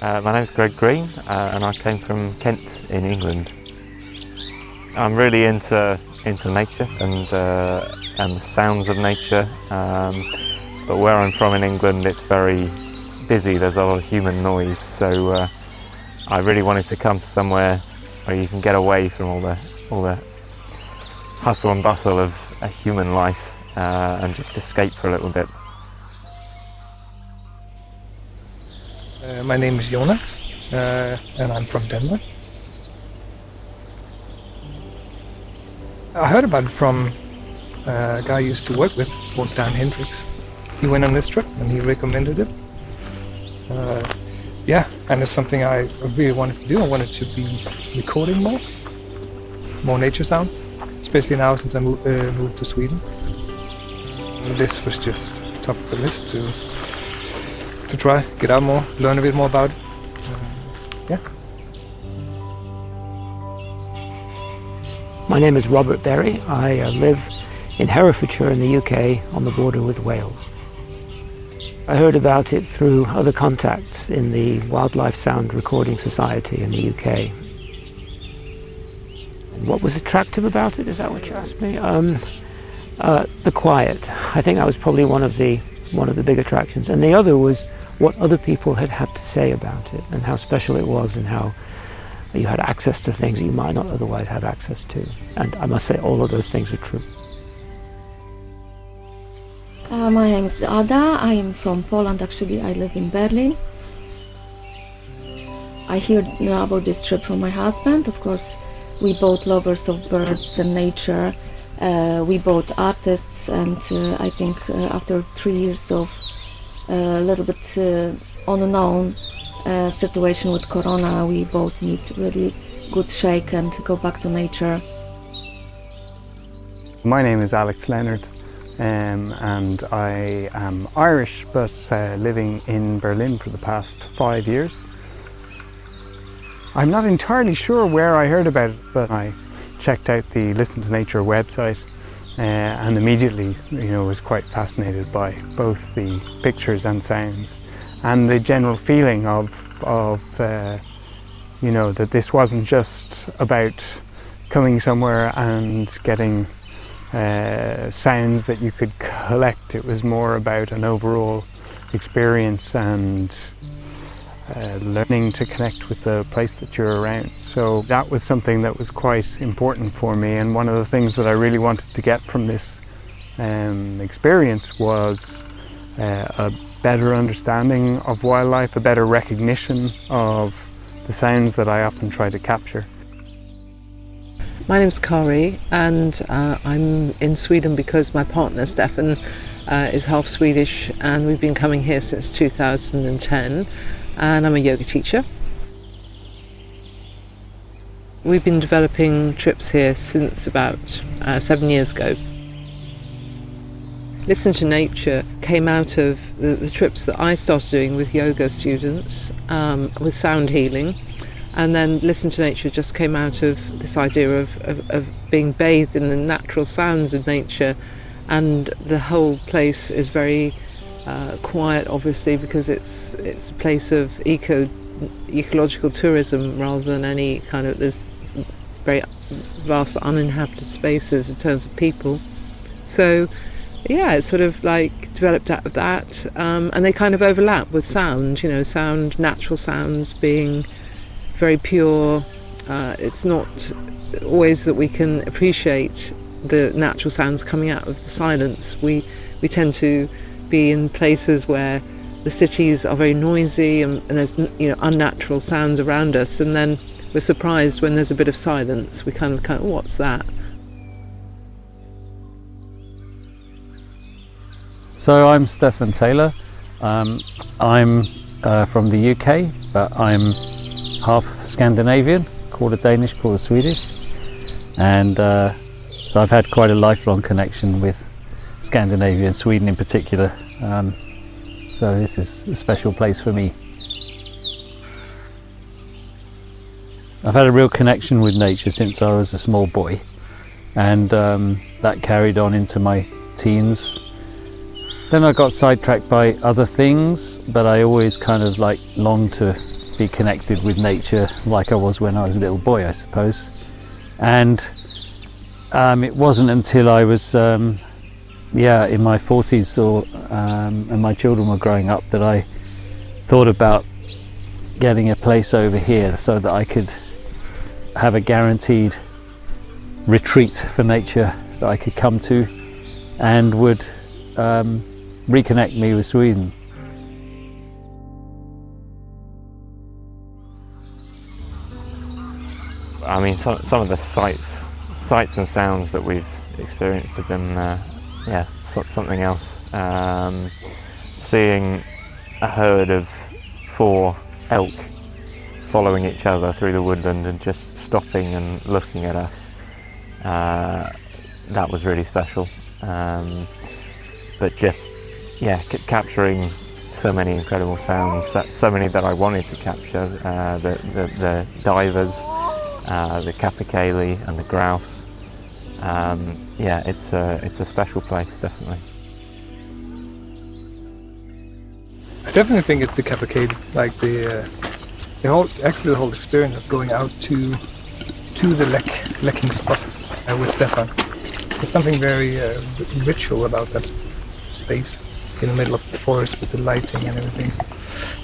My name's Greg Green and I came from Kent in England. I'm really into nature and the sounds of nature, but where I'm from in England it's very busy, there's a lot of human noise, so I really wanted to come to somewhere where you can get away from all the hustle and bustle of a human life and just escape for a little bit. My name is Jonas and I'm from Denmark. I heard about it from a guy I used to work with called Dan Hendricks. He went on this trip and he recommended it. Yeah, and it's something I really wanted to do. I wanted to be recording more nature sounds, especially now since I moved to Sweden. And this was just top of the list to try, get out more, learn a bit more about it. Yeah. My name is Robert Berry. I live in Herefordshire in the UK on the border with Wales. I heard about it through other contacts in the Wildlife Sound Recording Society in the UK. And what was attractive about it, is that what you asked me? The quiet. I think that was probably one of the big attractions. And the other was what other people had to say about it and how special it was and how you had access to things that you might not otherwise have access to. And I must say all of those things are true. My name is Ada. I am from Poland. Actually, I live in Berlin. I heard about this trip from my husband. Of course, we both lovers of birds and nature. We both artists, and I think after 3 years of a little bit unknown situation with Corona, we both need really good shake and go back to nature. My name is Alex Leonard. And I am Irish, but living in Berlin for the past 5 years. I'm not entirely sure where I heard about it, but I checked out the Listen to Nature website and immediately, was quite fascinated by both the pictures and sounds and the general feeling of that this wasn't just about coming somewhere and getting sounds that you could collect. It was more about an overall experience and learning to connect with the place that you're around. So that was something that was quite important for me, and one of the things that I really wanted to get from this experience was a better understanding of wildlife, a better recognition of the sounds that I often try to capture. My name's Kari and I'm in Sweden because my partner Stefan is half Swedish, and we've been coming here since 2010, and I'm a yoga teacher. We've been developing trips here since about 7 years ago. Listen to Nature came out of the trips that I started doing with yoga students with sound healing. And then Listen to Nature just came out of this idea of being bathed in the natural sounds of nature, and the whole place is very quiet, obviously, because it's a place of ecological tourism rather than any kind of, there's very vast uninhabited spaces in terms of people. So yeah, it's sort of like developed out of that, and they kind of overlap with sound, sound, natural sounds being very pure. It's not always that we can appreciate the natural sounds coming out of the silence. We tend to be in places where the cities are very noisy and there's unnatural sounds around us, and then we're surprised when there's a bit of silence. We kind of oh, what's that? So I'm Stefan Taylor. I'm from the UK, but I'm half Scandinavian, quarter Danish, quarter Swedish, and so I've had quite a lifelong connection with Scandinavia and Sweden in particular, so this is a special place for me. I've had a real connection with nature since I was a small boy, and that carried on into my teens. Then I got sidetracked by other things, but I always kind of longed to be connected with nature like I was when I was a little boy, I suppose. And it wasn't until I was in my 40s and my children were growing up that I thought about getting a place over here so that I could have a guaranteed retreat for nature that I could come to and would reconnect me with Sweden. I mean, some of the sights and sounds that we've experienced have been, something else. Seeing a herd of 4 elk following each other through the woodland and just stopping and looking at us, that was really special. But just, capturing so many incredible sounds, so many that I wanted to capture, the divers, the capercaillie and the grouse. It's a special place, definitely. I definitely think it's the capercaillie, like the whole experience of going out to the lecking spot with Stefan. There's something very ritual about that space in the middle of the forest with the lighting and everything.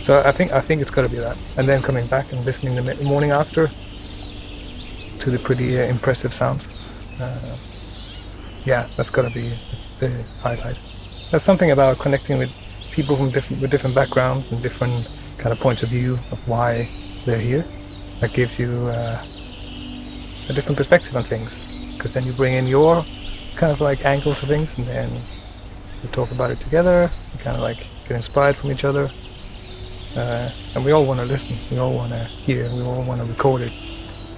So I think it's got to be that. And then coming back and listening the morning after to the pretty impressive sounds. That's got to be the highlight. There's something about connecting with people from different backgrounds and different kind of points of view of why they're here. That gives you a different perspective on things, because then you bring in your kind of like angle to things, and then we talk about it together. We kind of like get inspired from each other, and we all want to listen. We all want to hear. We all want to record it,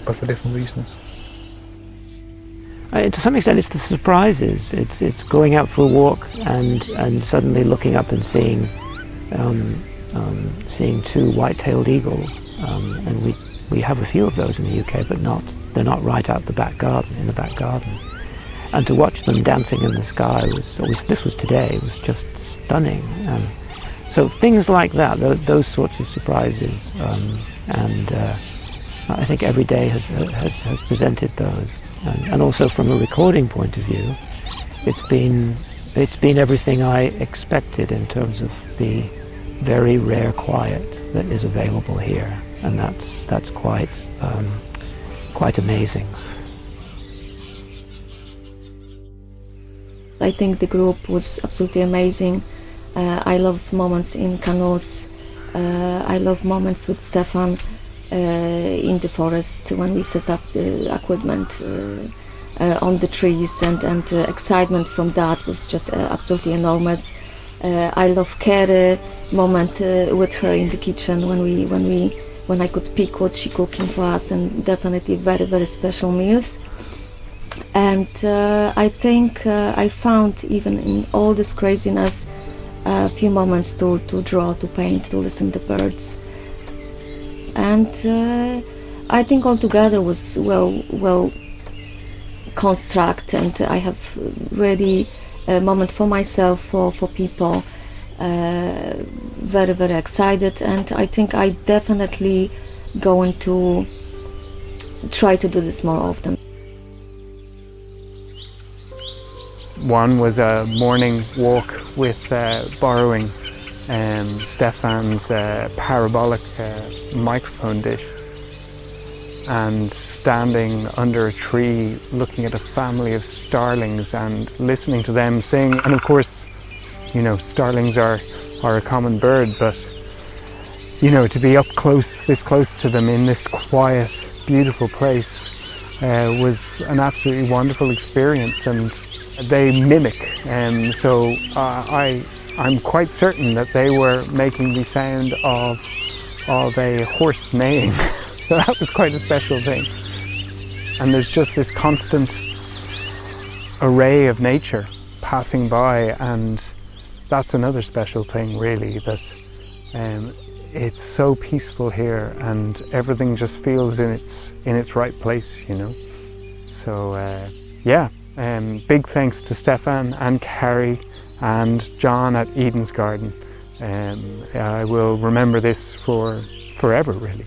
but for different reasons. To some extent, it's the surprises. It's going out for a walk and suddenly looking up and seeing 2 white-tailed eagles, and we have a few of those in the UK, but they're not right out the back garden, and to watch them dancing in the sky this was today, was just stunning. So things like that, those sorts of surprises, I think every day has presented those. And also from a recording point of view, it's been everything I expected in terms of the very rare quiet that is available here, and that's quite amazing. I think the group was absolutely amazing. I love moments in canoes. I love moments with Stefan in the forest when we set up the equipment on the trees, and excitement from that was just absolutely enormous. I love Keri moment with her in the kitchen when I could pick what she cooking for us, and definitely very, very special meals. And I think I found, even in all this craziness, a few moments to draw, to paint, to listen to birds. And I think altogether was well constructed, and I have really a moment for myself, for people, very, very excited, and I think I definitely going to try to do this more often. One was a morning walk with borrowing Stefan's parabolic microphone dish, and standing under a tree looking at a family of starlings and listening to them sing. And of course, starlings are a common bird, but to be up close, this close to them in this quiet, beautiful place was an absolutely wonderful experience. And they mimic, so I'm quite certain that they were making the sound of a horse neighing. So that was quite a special thing. And there's just this constant array of nature passing by, and that's another special thing, really, that it's so peaceful here, and everything just feels in its right place, So big thanks to Stefan and Carrie and John at Eden's Garden. I will remember this for forever, really.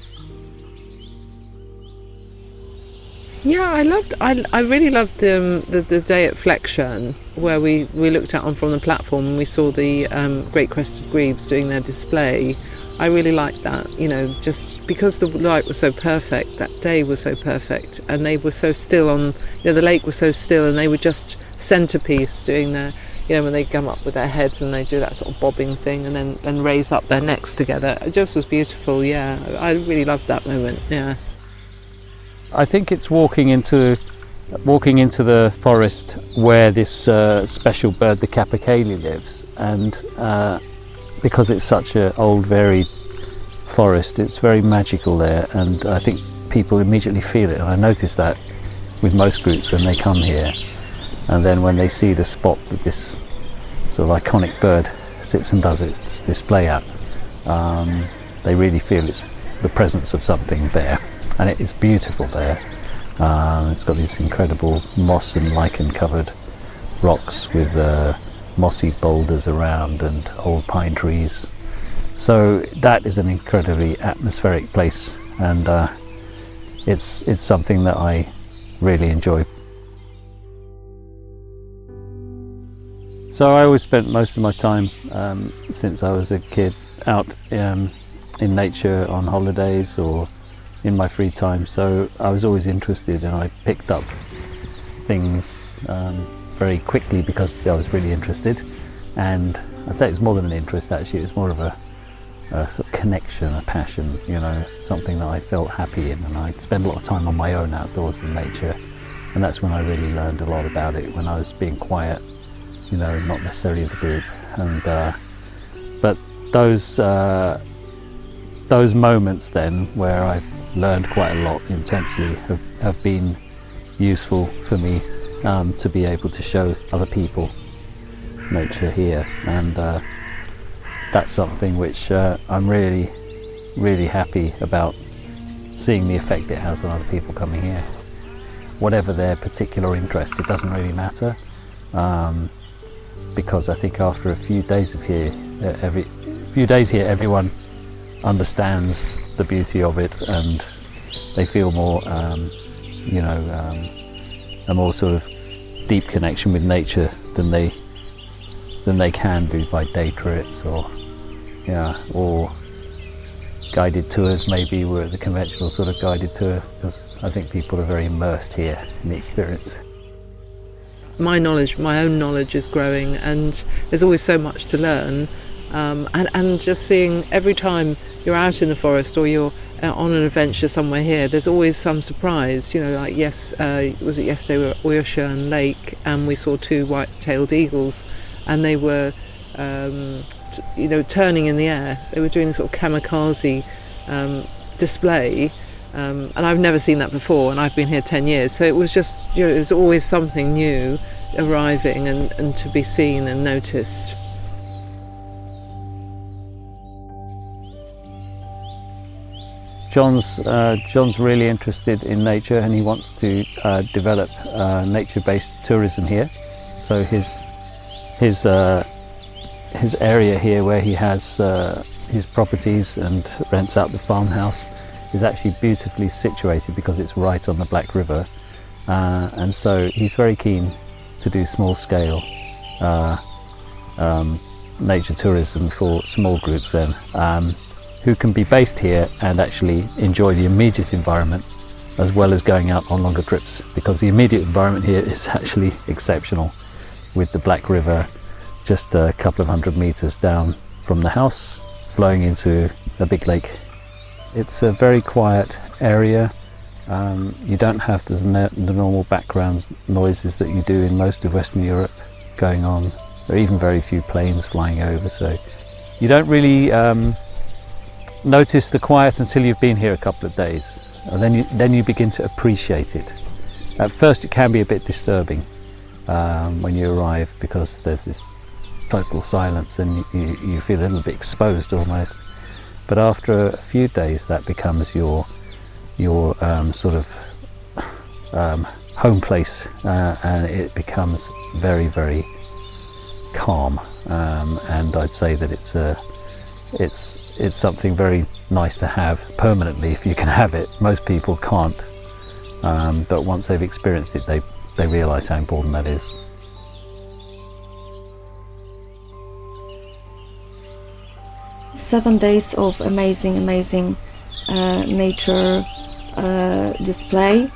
Yeah, I really loved the day at Fleckshan, where we looked out on from the platform and we saw the great crested grebes doing their display. I really liked that, you know, just because the light was so perfect, that day was so perfect, and they were so still on, you know, the lake was so still, and they were just centrepiece doing their, you know, when they come up with their heads and they do that sort of bobbing thing and then raise up their necks together. It just was beautiful, yeah. I really loved that moment, yeah. I think it's walking into the forest where this special bird, the capercaillie, lives, and because it's such an old, varied forest, it's very magical there, and I think people immediately feel it. And I notice that with most groups when they come here, and then when they see the spot that this sort of iconic bird sits and does its display at, they really feel it's the presence of something there. And it's beautiful there. It's got these incredible moss and lichen covered rocks with mossy boulders around and old pine trees. So that is an incredibly atmospheric place, and it's something that I really enjoy. So I always spent most of my time since I was a kid out in nature on holidays or in my free time, so I was always interested, and I picked up things very quickly because I was really interested. And I'd say it's more than an interest, actually. It was more of a sort of connection, a passion, you know, something that I felt happy in. And I'd spend a lot of time on my own outdoors in nature, and that's when I really learned a lot about it, when I was being quiet, you know, not necessarily with a group. And but those moments then where I learned quite a lot intensely have been useful for me to be able to show other people nature here, and that's something which I'm really, really happy about, seeing the effect it has on other people coming here. Whatever their particular interest, it doesn't really matter, because I think after a few days here, everyone understands the beauty of it, and they feel more, you know, a more sort of deep connection with nature than they can do by day trips or guided tours. Maybe we're the conventional sort of guided tour, because I think people are very immersed here in the experience. My own knowledge is growing, and there's always so much to learn. And just seeing every time you're out in the forest or you're on an adventure somewhere here, there's always some surprise, you know, like was it yesterday we were at Oyershern Lake and we saw 2 white-tailed eagles, and they were you know, turning in the air. They were doing this sort of kamikaze display, and I've never seen that before, and I've been here 10 years, so it was just, you know, there's always something new arriving and to be seen and noticed. John's really interested in nature, and he wants to develop nature-based tourism here. So his area here, where he has his properties and rents out the farmhouse, is actually beautifully situated because it's right on the Black River, and so he's very keen to do small-scale nature tourism for small groups then, who can be based here and actually enjoy the immediate environment as well as going out on longer trips, because the immediate environment here is actually exceptional, with the Black River just a couple of 100 meters down from the house flowing into a big lake. It's a very quiet area. You don't have the normal background noises that you do in most of Western Europe going on. There are even very few planes flying over, so you don't really notice the quiet until you've been here a couple of days, and then you begin to appreciate it. At first it can be a bit disturbing when you arrive, because there's this total silence and you feel a little bit exposed almost, but after a few days that becomes your sort of home place, and it becomes very, very calm, and I'd say that it's something very nice to have permanently if you can have it. Most people can't, but once they've experienced it, they realise how important that is. Seven days of amazing nature display,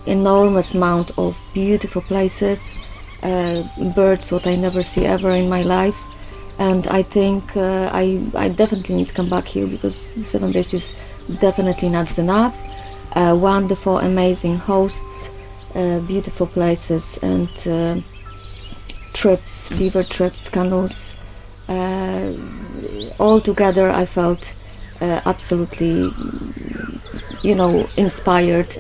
enormous amount of beautiful places, birds what I never see ever in my life, and I think I definitely need to come back here, because 7 days is definitely not enough. Wonderful, amazing hosts, beautiful places, and trips, beaver trips, canoes. All together I felt absolutely, inspired.